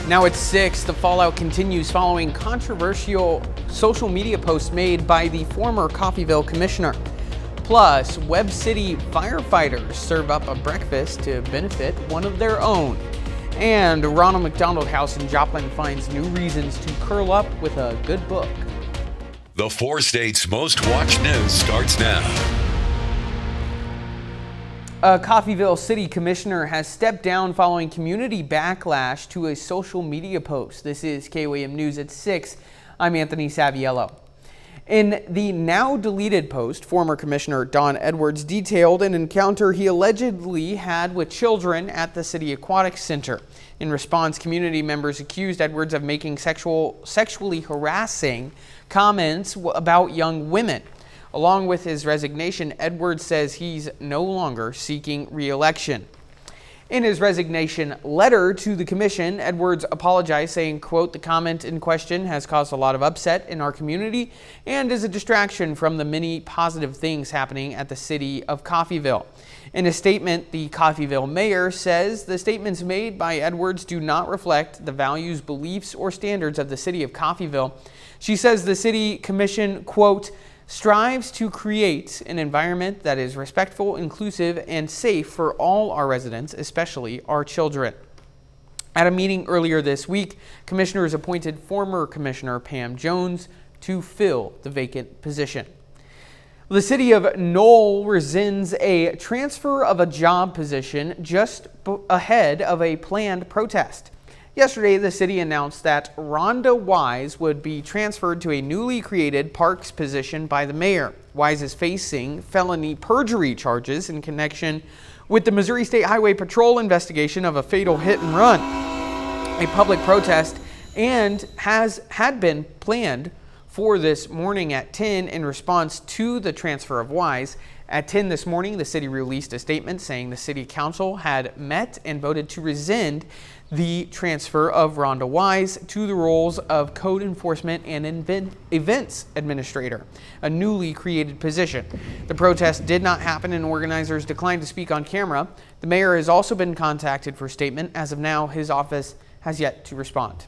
Now it's 6. The fallout continues following controversial social media posts made by the former Coffeyville commissioner. Plus, Webb City firefighters serve up a breakfast to benefit one of their own. And Ronald McDonald House in Joplin finds new reasons to curl up with a good book. The 4 states' most watched news starts now. A Coffeyville City Commissioner has stepped down following community backlash to a social media post. This is KOAM News at 6. I'm Anthony Saviello. In the now deleted post, former Commissioner Don Edwards detailed an encounter he allegedly had with children at the City Aquatic Center. In response, community members accused Edwards of making sexually harassing comments about young women. Along with his resignation, Edwards says he's no longer seeking re-election. In his resignation letter to the commission, Edwards apologized, saying, quote, "The comment in question has caused a lot of upset in our community and is a distraction from the many positive things happening at the city of Coffeyville." In a statement, the Coffeyville mayor says the statements made by Edwards do not reflect the values, beliefs, or standards of the city of Coffeyville. She says the city commission, quote, "strives to create an environment that is respectful, inclusive, and safe for all our residents, especially our children." At a meeting earlier this week, commissioners appointed former Commissioner Pam Jones to fill the vacant position. The city of Knoll rescinds a transfer of a job position just ahead of a planned protest. Yesterday, the city announced that Rhonda Wise would be transferred to a newly created parks position by the mayor. Wise is facing felony perjury charges in connection with the Missouri State Highway Patrol investigation of a fatal hit and run. A public protest had been planned for this morning at 10 in response to the transfer of Wise. At 10 this morning, the city released a statement saying the city council had met and voted to rescind the transfer of Rhonda Wise to the roles of Code Enforcement and Events Administrator, a newly created position. The protest did not happen and organizers declined to speak on camera. The mayor has also been contacted for statement. As of now, his office has yet to respond.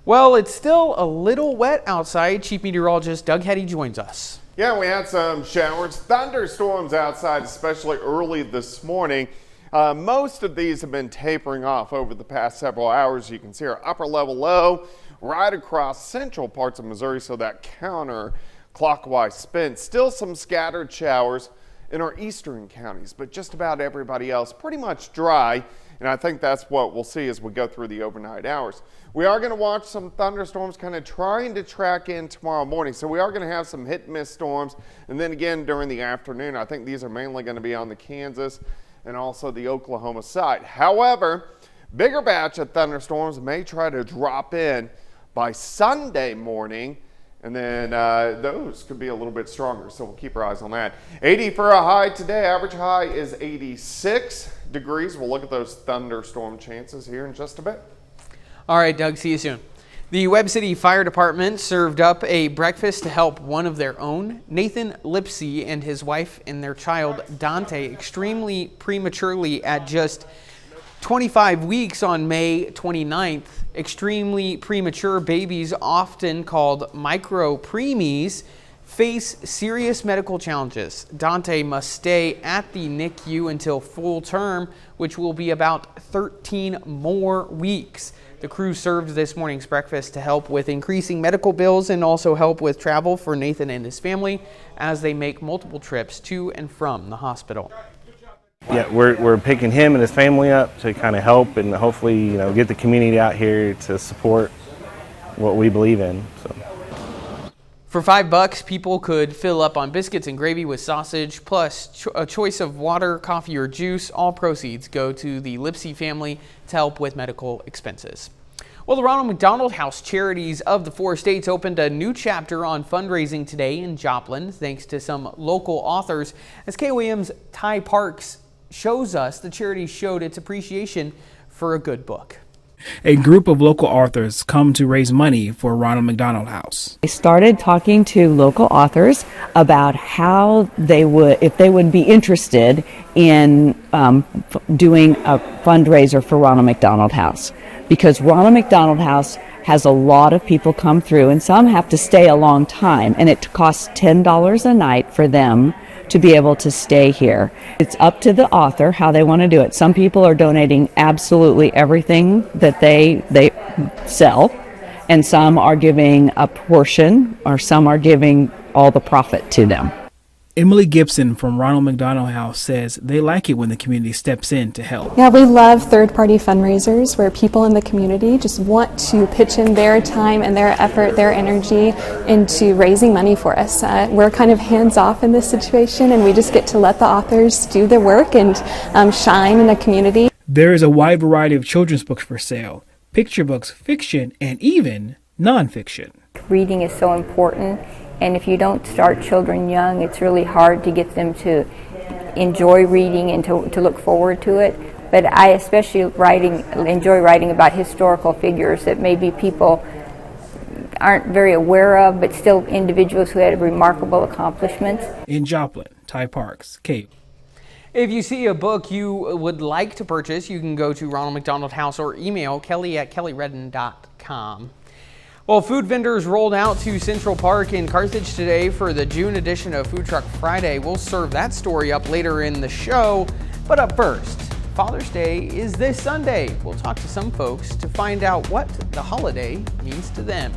Well, it's still a little wet outside. Chief Meteorologist Doug Hetty joins us. Yeah, we had some showers, thunderstorms outside, especially early this morning. Most of these have been tapering off over the past several hours. You can see our upper level low right across central parts of Missouri, so that counterclockwise spin. Still some scattered showers in our eastern counties, but just about everybody else pretty much dry. And I think that's what we'll see as we go through the overnight hours. We are going to watch some thunderstorms kind of trying to track in tomorrow morning. So we are going to have some hit and miss storms. And then again during the afternoon, I think these are mainly going to be on the Kansas and also the Oklahoma side. However, bigger batch of thunderstorms may try to drop in by Sunday morning. And then those could be a little bit stronger, so we'll keep our eyes on that. 80 for a high today. Average high is 86 degrees. We'll look at those thunderstorm chances here in just a bit. All right, Doug, see you soon. The Webb City Fire Department served up a breakfast to help one of their own. Nathan Lipsey and his wife and their child Dante extremely prematurely at just 25 weeks on May 29th. Extremely premature babies, often called micro-preemies, face serious medical challenges. Dante must stay at the NICU until full term, which will be about 13 more weeks. The crew served this morning's breakfast to help with increasing medical bills and also help with travel for Nathan and his family as they make multiple trips to and from the hospital. Yeah, we're picking him and his family up to kind of help and hopefully, get the community out here to support what we believe in. So. For $5, people could fill up on biscuits and gravy with sausage, plus a choice of water, coffee, or juice. All proceeds go to the Lipsey family to help with medical expenses. Well, the Ronald McDonald House Charities of the 4 states opened a new chapter on fundraising today in Joplin, thanks to some local authors. As KOAM's Ty Parks shows us, the charity showed its appreciation for a good book. A group of local authors come to raise money for Ronald McDonald House. I started talking to local authors about how they would, if they would be interested in doing a fundraiser for Ronald McDonald House, because Ronald McDonald House has a lot of people come through, and some have to stay a long time, and it costs $10 a night for them to be able to stay here. It's up to the author how they want to do it. Some people are donating absolutely everything that they sell, and some are giving a portion, or some are giving all the profit to them. Emily Gibson from Ronald McDonald House says they like it when the community steps in to help. Yeah, we love third-party fundraisers where people in the community just want to pitch in their time and their effort, their energy into raising money for us. We're kind of hands-off in this situation, and we just get to let the authors do their work and shine in the community. There is a wide variety of children's books for sale, picture books, fiction, and even nonfiction. Reading is so important. And if you don't start children young, it's really hard to get them to enjoy reading and to look forward to it. But I especially enjoy writing about historical figures that maybe people aren't very aware of, but still individuals who had remarkable accomplishments. In Joplin, Ty Parks, Cape. If you see a book you would like to purchase, you can go to Ronald McDonald House or email kelly@kellyredden.com. Well, food vendors rolled out to Central Park in Carthage today for the June edition of Food Truck Friday. We'll serve that story up later in the show. But up first, Father's Day is this Sunday. We'll talk to some folks to find out what the holiday means to them.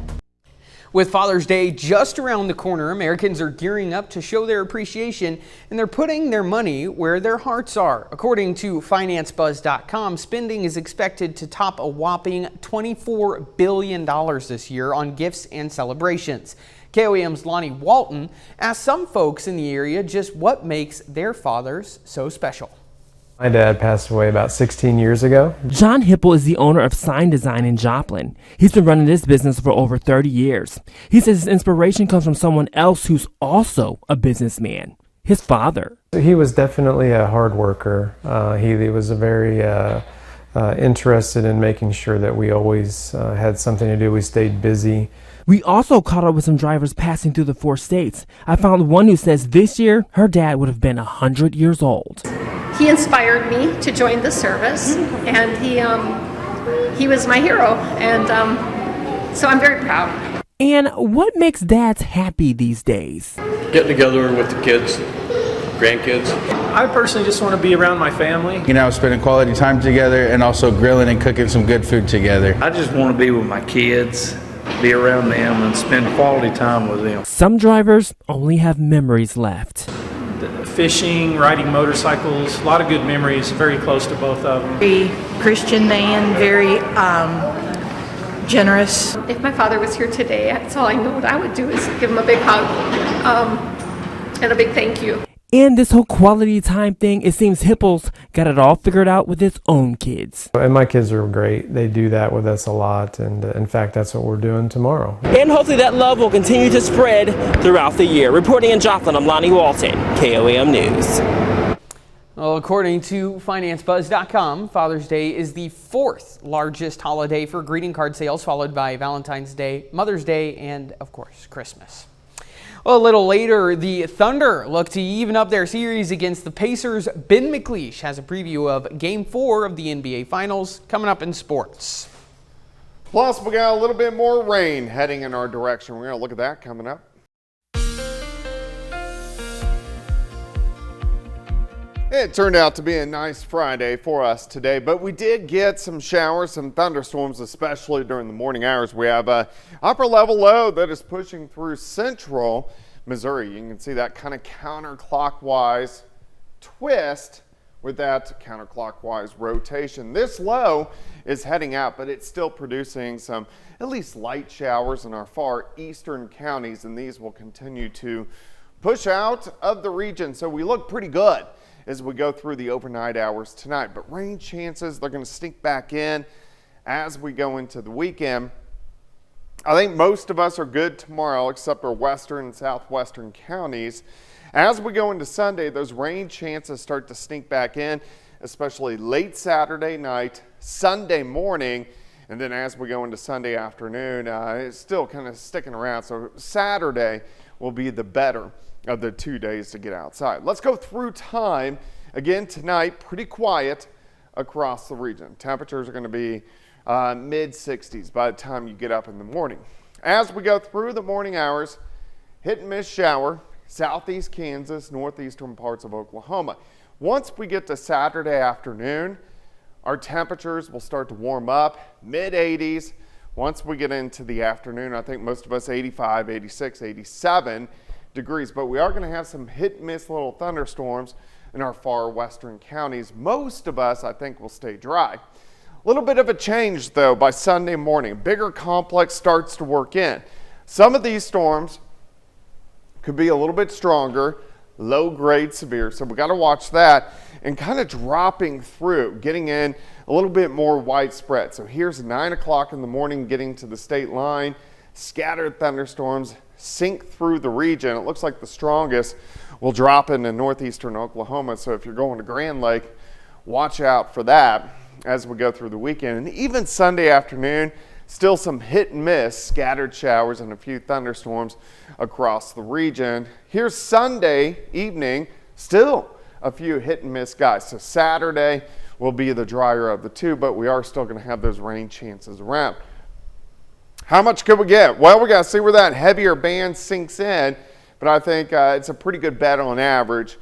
With Father's Day just around the corner, Americans are gearing up to show their appreciation, and they're putting their money where their hearts are. According to FinanceBuzz.com, spending is expected to top a whopping $24 billion this year on gifts and celebrations. KOAM's Lonnie Walton asked some folks in the area just what makes their fathers so special. My dad passed away about 16 years ago. John Hipple is the owner of Sign Design in Joplin. He's been running this business for over 30 years. He says his inspiration comes from someone else who's also a businessman, his father. He was definitely a hard worker. He was very interested in making sure that we always had something to do. We stayed busy. We also caught up with some drivers passing through the 4 states. I found one who says this year her dad would have been 100 years old. He inspired me to join the service, and he was my hero, and so I'm very proud. And what makes dads happy these days? Getting together with the kids, grandkids. I personally just want to be around my family. Spending quality time together and also grilling and cooking some good food together. I just want to be with my kids, be around them, and spend quality time with them. Some drivers only have memories left. Fishing, riding motorcycles, a lot of good memories, very close to both of them. Very Christian man, very generous. If my father was here today, that's all I know what I would do is give him a big hug and a big thank you. And this whole quality time thing, it seems Hipples got it all figured out with his own kids. And my kids are great. They do that with us a lot. And in fact, that's what we're doing tomorrow. And hopefully that love will continue to spread throughout the year. Reporting in Joplin, I'm Lonnie Walton, KOAM News. Well, according to FinanceBuzz.com, Father's Day is the 4th largest holiday for greeting card sales, followed by Valentine's Day, Mother's Day, and of course, Christmas. Well, a little later, the Thunder look to even up their series against the Pacers. Ben McLeish has a preview of Game 4 of the NBA Finals coming up in sports. Plus, we got a little bit more rain heading in our direction. We're going to look at that coming up. It turned out to be a nice Friday for us today, but we did get some showers, some thunderstorms, especially during the morning hours. We have a upper level low that is pushing through central Missouri. You can see that kind of counterclockwise twist with that counterclockwise rotation. This low is heading out, but it's still producing some at least light showers in our far eastern counties, and these will continue to push out of the region. So we look pretty good as we go through the overnight hours tonight. But rain chances, they're going to sneak back in as we go into the weekend. I think most of us are good tomorrow, except for western and southwestern counties. As we go into Sunday, those rain chances start to sneak back in, especially late Saturday night, Sunday morning, And then as we go into Sunday afternoon, it's still kind of sticking around. So Saturday will be the better of the 2 days to get outside. Let's go through time. Again, tonight, pretty quiet across the region. Temperatures are going to be mid-60s by the time you get up in the morning. As we go through the morning hours, hit and miss shower, southeast Kansas, northeastern parts of Oklahoma. Once we get to Saturday afternoon, our temperatures will start to warm up, mid-80s. Once we get into the afternoon, I think most of us 85, 86, 87 degrees, but we are going to have some hit and miss little thunderstorms in our far western counties. Most of us, I think, will stay dry. A little bit of a change, though, by Sunday morning. Bigger complex starts to work in. Some of these storms could be a little bit stronger, low grade severe, so we got to watch that, and kind of dropping through, getting in a little bit more widespread. So here's 9 o'clock in the morning, getting to the state line. Scattered thunderstorms sink through the region. It looks like the strongest will drop into northeastern Oklahoma, so if you're going to Grand Lake, watch out for that as we go through the weekend. And even Sunday afternoon, still some hit and miss, scattered showers and a few thunderstorms across the region. Here's Sunday evening, still a few hit and miss guys. So Saturday will be the drier of the two, but we are still going to have those rain chances around. How much could we get? Well, we got to see where that heavier band sinks in, but I think it's a pretty good bet on average.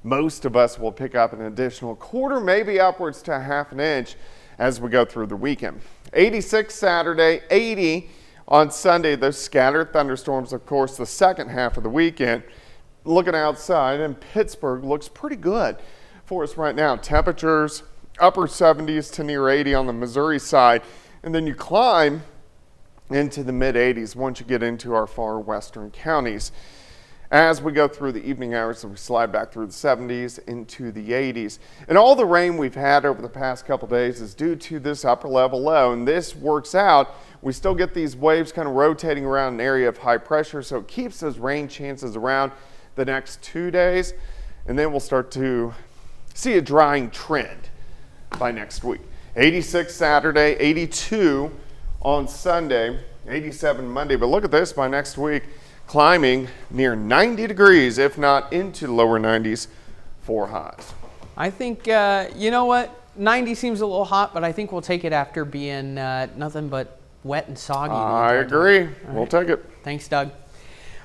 Most of us will pick up an additional quarter, maybe upwards to a half an inch as we go through the weekend. 86 Saturday, 80 on Sunday. Those scattered thunderstorms, of course, the second half of the weekend. Looking outside, and Pittsburgh looks pretty good for us right now. Temperatures upper 70s to near 80 on the Missouri side, and then you climb into the mid 80s once you get into our far western counties. As we go through the evening hours, we slide back through the 70s into the 80s. And all the rain we've had over the past couple days is due to this upper level low, and this works out. We still get these waves kind of rotating around an area of high pressure, so it keeps those rain chances around the next 2 days, and then we'll start to see a drying trend by next week. 86 Saturday, 82 on Sunday, 87 Monday. But look at this, by next week, climbing near 90 degrees, if not into lower 90s for highs. I think, you know what, 90 seems a little hot, but I think we'll take it after being nothing but wet and soggy. I agree. We'll take it. Thanks, Doug.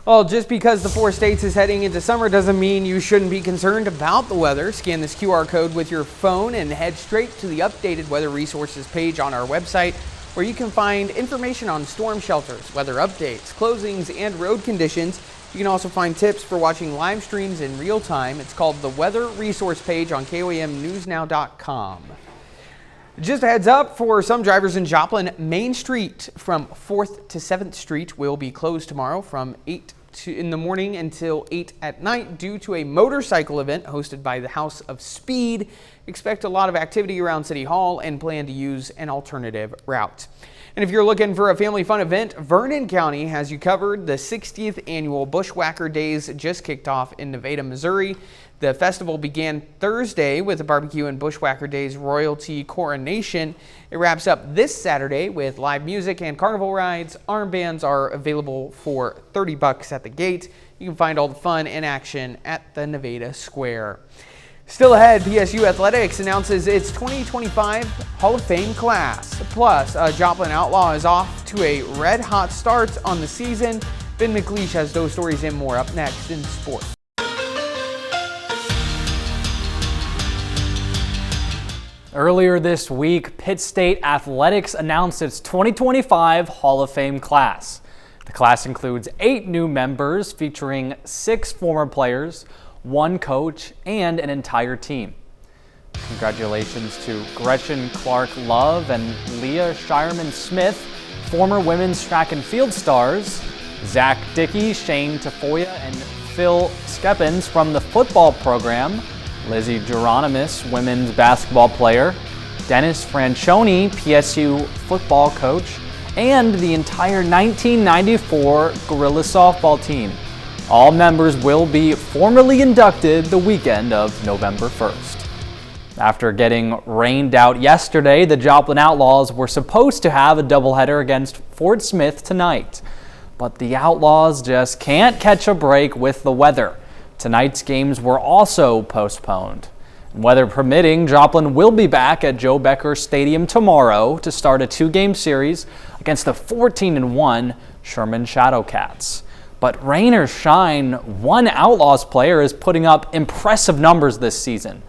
Well, just because the 4 states is heading into summer doesn't mean you shouldn't be concerned about the weather. Scan this QR code with your phone and head straight to the updated weather resources page on our website, where you can find information on storm shelters, weather updates, closings, and road conditions. You can also find tips for watching live streams in real time. It's called the Weather Resource page on KOAMnewsnow.com. Just a heads up for some drivers in Joplin, Main Street from 4th to 7th Street will be closed tomorrow from 8 in the morning until 8 at night due to a motorcycle event hosted by the House of Speed. Expect a lot of activity around City Hall and plan to use an alternative route. And if you're looking for a family fun event, Vernon County has you covered. The 60th annual Bushwhacker Days just kicked off in Nevada, Missouri. The festival began Thursday with a barbecue and Bushwhacker Days royalty coronation. It wraps up this Saturday with live music and carnival rides. Armbands are available for $30 at the gate. You can find all the fun and action at the Nevada Square. Still ahead, PSU Athletics announces its 2025 Hall of Fame class. Plus, Joplin Outlaw is off to a red-hot start on the season. Ben McLeish has those stories and more up next in sports. Earlier this week, Pitt State Athletics announced its 2025 Hall of Fame class. The class includes 8 new members featuring 6 former players, 1 coach, and an entire team. Congratulations to Gretchen Clark-Love and Leah Shireman-Smith, former women's track and field stars, Zach Dickey, Shane Tafoya, and Phil Skeppens from the football program, Lizzie Geronimus, women's basketball player, Dennis Franchione, PSU football coach, and the entire 1994 Gorilla softball team. All members will be formally inducted the weekend of November 1st. After getting rained out yesterday, the Joplin Outlaws were supposed to have a doubleheader against Fort Smith tonight. But the Outlaws just can't catch a break with the weather. Tonight's games were also postponed. Weather permitting, Joplin will be back at Joe Becker Stadium tomorrow to start a 2-game series against the 14-1 Sherman Shadowcats. But rain or shine, one Outlaws player is putting up impressive numbers this season.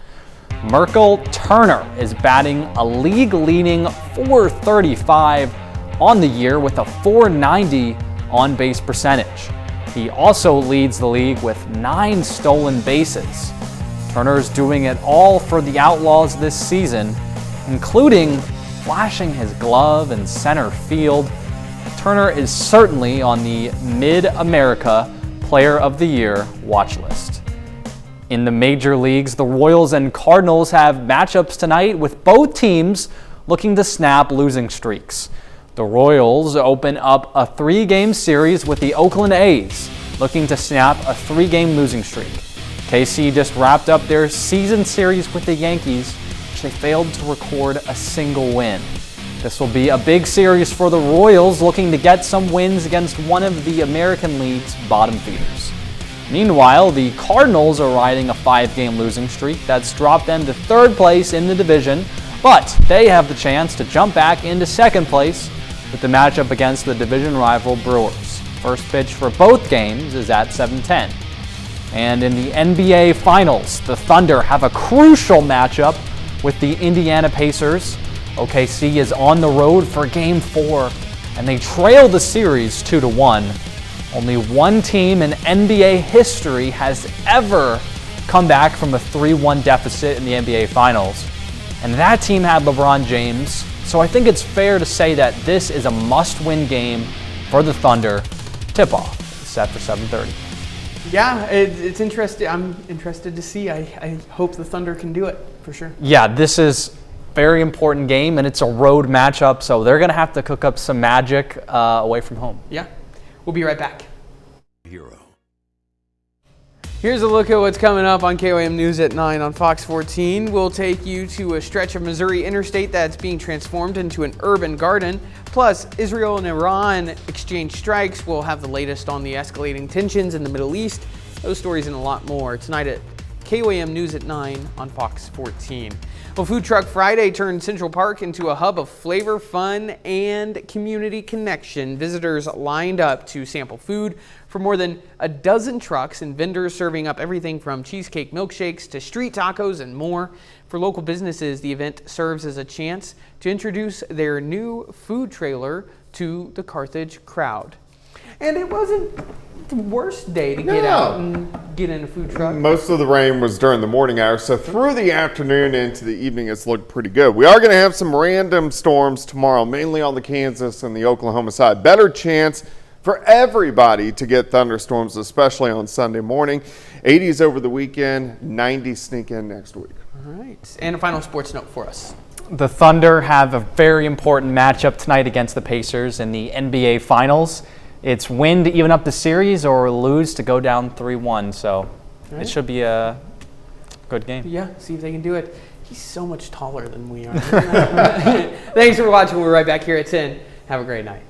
Merkel Turner is batting a league-leading .435 on the year with a .490 on-base percentage. He also leads the league with 9 stolen bases. Turner's doing it all for the Outlaws this season, including flashing his glove in center field. Turner is certainly on the Mid-America Player of the Year watch list. In the major leagues, the Royals and Cardinals have matchups tonight with both teams looking to snap losing streaks. The Royals open up a 3-game series with the Oakland A's, looking to snap a 3-game losing streak. KC just wrapped up their season series with the Yankees, which they failed to record a single win. This will be a big series for the Royals, looking to get some wins against one of the American League's bottom feeders. Meanwhile, the Cardinals are riding a 5-game losing streak that's dropped them to 3rd place in the division, but they have the chance to jump back into 2nd place with the matchup against the division rival Brewers. First pitch for both games is at 7:10. And in the NBA Finals, the Thunder have a crucial matchup with the Indiana Pacers. OKC is on the road for Game 4, and they trail the series 2-1. Only one team in NBA history has ever come back from a 3-1 deficit in the NBA Finals, and that team had LeBron James. So I think it's fair to say that this is a must-win game for the Thunder. Tip-off is set for 7:30. Yeah, it's interesting. I'm interested to see. I hope the Thunder can do it for sure. Yeah, this is a very important game, and it's a road matchup, so they're going to have to cook up some magic away from home. Yeah, we'll be right back. Here's a look at what's coming up on KOAM News at 9 on Fox 14. We'll take you to a stretch of Missouri interstate that's being transformed into an urban garden. Plus, Israel and Iran exchange strikes. We'll have the latest on the escalating tensions in the Middle East. Those stories and a lot more tonight at KOAM News at 9 on Fox 14. Well, Food Truck Friday turned Central Park into a hub of flavor, fun, and community connection. Visitors lined up to sample food for more than a dozen trucks and vendors serving up everything from cheesecake milkshakes to street tacos and more. For local businesses, the event serves as a chance to introduce their new food trailer to the Carthage crowd. And it wasn't the worst day to get out and get in a food truck. Most of the rain was during the morning hours, so through the afternoon into the evening, it's looked pretty good. We are going to have some random storms tomorrow, mainly on the Kansas and the Oklahoma side. Better chance for everybody to get thunderstorms, especially on Sunday morning. 80s over the weekend, 90s sneak in next week. All right. And a final sports note for us. The Thunder have a very important matchup tonight against the Pacers in the NBA Finals. It's win to even up the series or lose to go down 3-1. So it should be a good game. Yeah, see if they can do it. He's so much taller than we are. Thanks for watching. We're right back here at 10. Have a great night.